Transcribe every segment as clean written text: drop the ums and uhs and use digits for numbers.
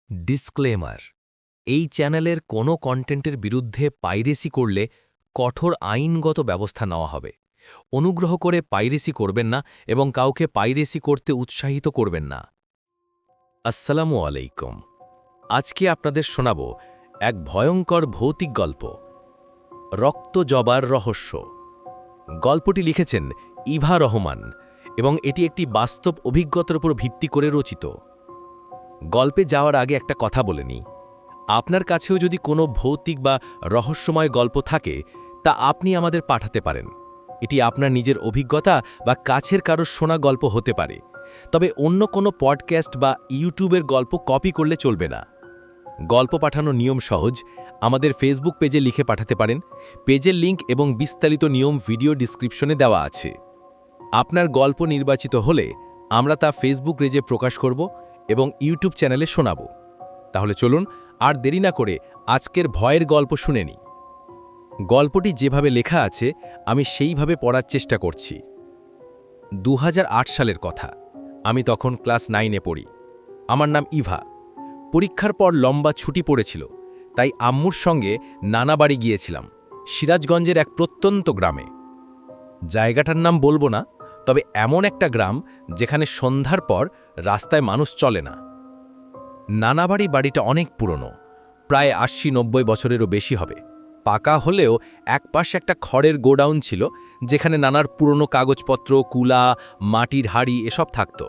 Disclaimer, এই চ্যানেলের কোনো কন্টেন্টের বিরুদ্ধে পাইরেসি করলে কঠোর আইনগত ব্যবস্থা নেওয়া হবে। অনুগ্রহ করে পাইরেসি করবেন না এবং কাউকে পাইরেসি করতে উৎসাহিত করবেন না। আসসালামু আলাইকুম। আজকে আপনাদের শোনাব এক ভয়ঙ্কর ভৌতিক গল্প, রক্ত জবার রহস্য। গল্পটি লিখেছেন ইভা রহমান এবং এটি একটি বাস্তব অভিজ্ঞতার উপর ভিত্তি করে রচিত। গল্পে যাওয়ার আগে একটা কথা বলে নিই, আপনার কাছেও যদি কোনো ভৌতিক বা রহস্যময় গল্প থাকে তা আপনি আমাদের পাঠাতে পারেন। এটি আপনার নিজের অভিজ্ঞতা বা কাছের কারোর শোনা গল্প হতে পারে, তবে অন্য কোনো পডকাস্ট বা ইউটিউবের গল্প কপি করলে চলবে না। গল্প পাঠানোর নিয়ম সহজ, আমাদের ফেসবুক পেজে লিখে পাঠাতে পারেন। পেজের লিংক এবং বিস্তারিত নিয়ম ভিডিও ডিসক্রিপশনে দেওয়া আছে। আপনার গল্প নির্বাচিত হলে আমরা তা ফেসবুক পেজে প্রকাশ করব এবং ইউটিউব চ্যানেলে শোনাব। তাহলে চলুন আর দেরি না করে আজকের ভয়ের গল্প শুনে নিই। গল্পটি যেভাবে লেখা আছে আমি সেইভাবে পড়ার চেষ্টা করছি। 2008 সালের কথা। আমি তখন ক্লাস 9-এ পড়ি। আমার নাম ইভা। পরীক্ষার পর লম্বা ছুটি পড়েছিল, তাই আম্মুর সঙ্গে নানা বাড়ি গিয়েছিলাম, সিরাজগঞ্জের এক প্রত্যন্ত গ্রামে। জায়গাটার নাম বলবো না, তবে এমন একটা গ্রাম যেখানে সন্ধ্যার পর রাস্তায় মানুষ চলে না। নানাবাড়ি বাড়িটা অনেক পুরনো, প্রায় 80-90 বছরেরও বেশি হবে। পাকা হলেও একপাশে একটা খড়ের গোডাউন ছিল, যেখানে নানার পুরনো কাগজপত্র, কুলা, মাটির হাড়ি এসব থাকত।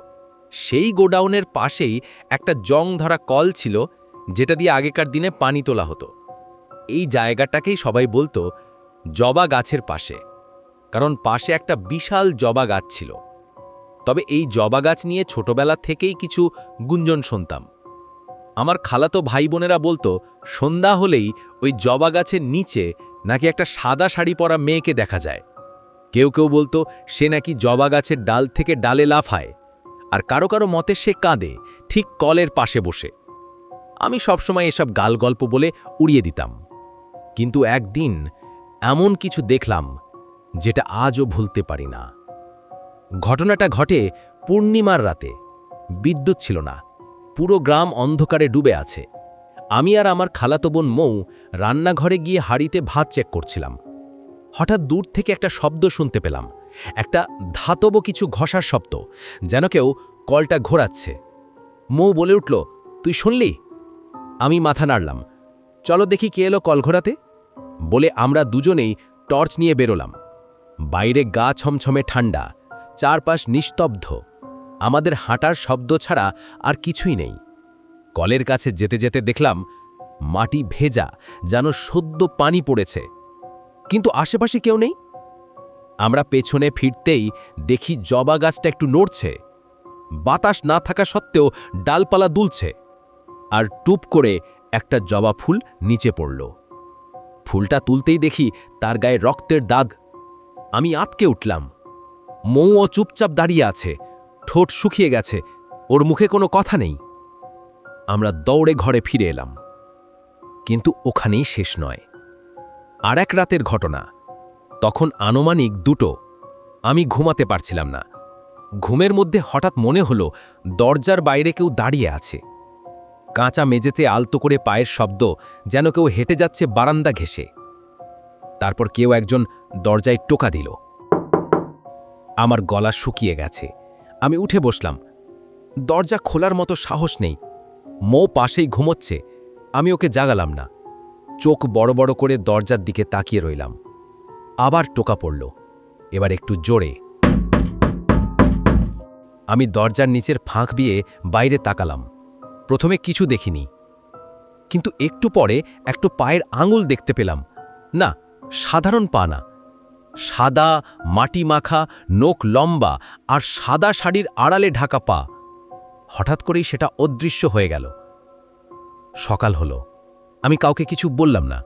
সেই গোডাউনের পাশেই একটা জং ধরা কল ছিল, যেটা দিয়ে আগেকার দিনে পানি তোলা হতো। এই জায়গাটাকেই সবাই বলতো জবা গাছের পাশে, কারণ পাশে একটা বিশাল জবা গাছ ছিল। তবে এই জবা গাছ নিয়ে ছোটবেলা থেকেই কিছু গুঞ্জন শুনতাম। আমার খালাতো ভাই বোনেরা বলতো সন্ধ্যা হলেই ওই জবা গাছের নিচে নাকি একটা সাদা শাড়ি পরা মেয়েকে দেখা যায়। কেউ কেউ বলতো সে নাকি জবা গাছের ডাল থেকে ডালে লাফায়, আর কারো কারো মতে সে কাঁদে ঠিক কলের পাশে বসে। আমি সবসময় এসব গাল গল্প বলে উড়িয়ে দিতাম। কিন্তু একদিন এমন কিছু দেখলাম যেটা আজও ভুলতে পারি না। ঘটনাটা ঘটে পূর্ণিমার রাতে। বিদ্যুৎ ছিল না, পুরো গ্রাম অন্ধকারে ডুবে আছে। আমি আর আমার খালাতো বোন মৌ রান্নাঘরে গিয়ে হাঁড়িতে ভাত চেক করছিলাম। হঠাৎ দূর থেকে একটা শব্দ শুনতে পেলাম, একটা ধাতব কিছু ঘষার শব্দ, যেন কেউ কলটা ঘোরাচ্ছে। মৌ বলে উঠল, তুই শুনলি? আমি মাথা নাড়লাম। চলো দেখি কে এলো কল ঘোরাতে, বলে আমরা দুজনেই টর্চ নিয়ে বেরোলাম। বাইরে গা ছমছমে ঠান্ডা, চারপাশ নিস্তব্ধ, আমাদের হাঁটার শব্দ ছাড়া আর কিছুই নেই। কলের কাছে যেতে যেতে দেখলাম মাটি ভেজা, যেন সদ্য পানি পড়েছে, কিন্তু আশেপাশে কেউ নেই। আমরা পেছনে ফিরতেই দেখি জবা গাছটা একটু নড়ছে, বাতাস না থাকা সত্ত্বেও ডালপালা দুলছে, আর টুপ করে একটা জবা ফুল নিচে পড়ল। ফুলটা তুলতেই দেখি তার গায়ে রক্তের দাগ। আমি আঁতকে উঠলাম। মৌও চুপচাপ দাঁড়িয়ে আছে, ঠোঁট শুকিয়ে গেছে, ওর মুখে কোনো কথা নেই। আমরা দৌড়ে ঘরে ফিরে এলাম, কিন্তু ওখানেই শেষ নয়। আর এক রাতের ঘটনা। তখন আনুমানিক 2টো। আমি ঘুমাতে পারছিলাম না। ঘুমের মধ্যে হঠাৎ মনে হলো দরজার বাইরে কেউ দাঁড়িয়ে আছে। কাঁচা মেঝেতে আলতো করে পায়ের শব্দ, যেন কেউ হেঁটে যাচ্ছে বারান্দা ঘেঁষে। তারপর কেউ একজন দরজায় টোকা দিল। আমার গলা শুকিয়ে গেছে। আমি উঠে বসলাম। দরজা খোলার মতো সাহস নেই। মৌ পাশেই ঘুমোচ্ছে, আমি ওকে জাগালাম না। চোখ বড় বড় করে দরজার দিকে তাকিয়ে রইলাম। আবার টোকা পড়ল, এবার একটু জোরে। আমি দরজার নিচের ফাঁক দিয়ে বাইরে তাকালাম। প্রথমে কিছু দেখিনি, কিন্তু একটু পরে একটু পায়ের আঙুল দেখতে পেলাম। না, সাধারণ পা না, সাদা মাটি মাখা, নখ লম্বা, আর সাদা শাড়ির আড়ালে ঢাকা পা। হঠাৎ করেই সেটা অদৃশ্য হয়ে গেল। সকাল হলো। আমি কাউকে কিছু বললাম না।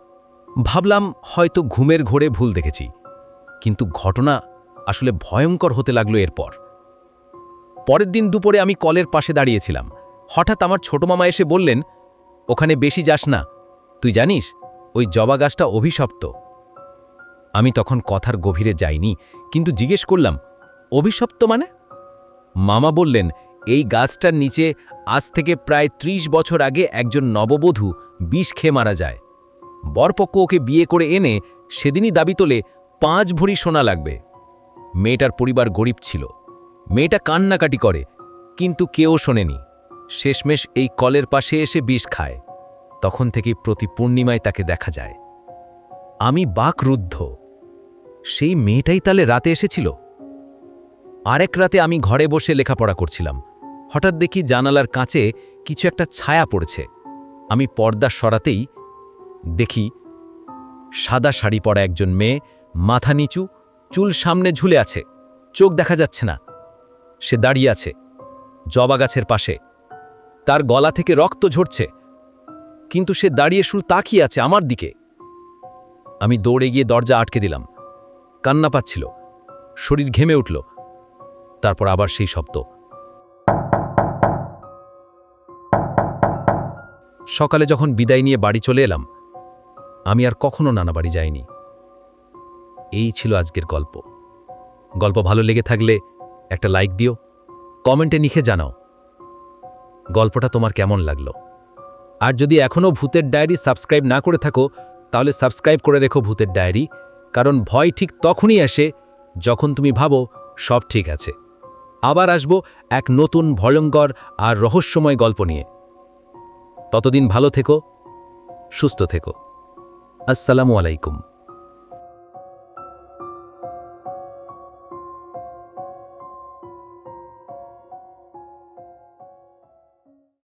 ভাবলাম হয়তো ঘুমের ঘোরে ভুল দেখেছি, কিন্তু ঘটনা আসলে ভয়ঙ্কর হতে লাগলো এরপর। পরের দিন দুপুরে আমি কলের পাশে দাঁড়িয়েছিলাম। হঠাৎ আমার ছোট মামা এসে বললেন, ওখানে বেশি যাস না, তুই জানিস ওই জবা গাছটা অভিশপ্ত। আমি তখন কথার গভীরে যাইনি, কিন্তু জিজ্ঞেস করলাম, অভিশপ্ত মানে? মামা বললেন, এই গাছটার নিচে আজ থেকে প্রায় ৩০ বছর আগে একজন নববধূ বিষ খেয়ে মারা যায়। বরপক্ষ ওকে বিয়ে করে এনে সেদিনই দাবি তোলে ৫ ভরি সোনা লাগবে। মেয়েটার পরিবার গরিব ছিল। মেয়েটা কান্নাকাটি করে, কিন্তু কেউ শোনেনি। শেষমেশ এই কলের পাশে এসে বিষ খায়। তখন থেকেই প্রতি পূর্ণিমায় তাকে দেখা যায়। আমি বাকরুদ্ধ। সেই মেয়েটাই তাহলে রাতে এসেছিল। আরেক রাতে আমি ঘরে বসে লেখাপড়া করছিলাম। হঠাৎ দেখি জানালার কাঁচে কিছু একটা ছায়া পড়েছে। আমি পর্দা সরাতেই দেখি সাদা শাড়ি পরা একজন মেয়ে, মাথা নিচু, চুল সামনে ঝুলে আছে, চোখ দেখা যাচ্ছে না। সে দাঁড়িয়ে আছে জবা গাছের পাশে। তার গলা থেকে রক্ত ঝরছে, কিন্তু সে দাঁড়িয়ে শুধু তাকিয়ে আছে আমার দিকে। আমি দৌড়ে গিয়ে দরজা আটকে দিলাম। কান্না পাচ্ছিল, শরীর ঘেমে উঠল। তারপর আবার সেই শব্দ। সকালে যখন বিদায় নিয়ে বাড়ি চলে এলাম, আমি আর কখনো নানা বাড়ি যাইনি। এই ছিল আজকের গল্প। গল্প ভালো লেগে থাকলে একটা লাইক দিও, কমেন্টে লিখে জানাও গল্পটা তোমার কেমন লাগলো। আর যদি এখনও ভূতের ডায়েরি সাবস্ক্রাইব না করে থাকো, তাহলে সাবস্ক্রাইব করে রেখো ভূতের ডায়েরি, কারণ ভয় ঠিক তখনই আসে যখন তুমি ভাবো সব ঠিক আছে। আবার আসবো এক নতুন ভয়ঙ্কর আর রহস্যময় গল্প নিয়ে। ততদিন ভালো থেকো, সুস্থ থেকো। আসসালামু আলাইকুম।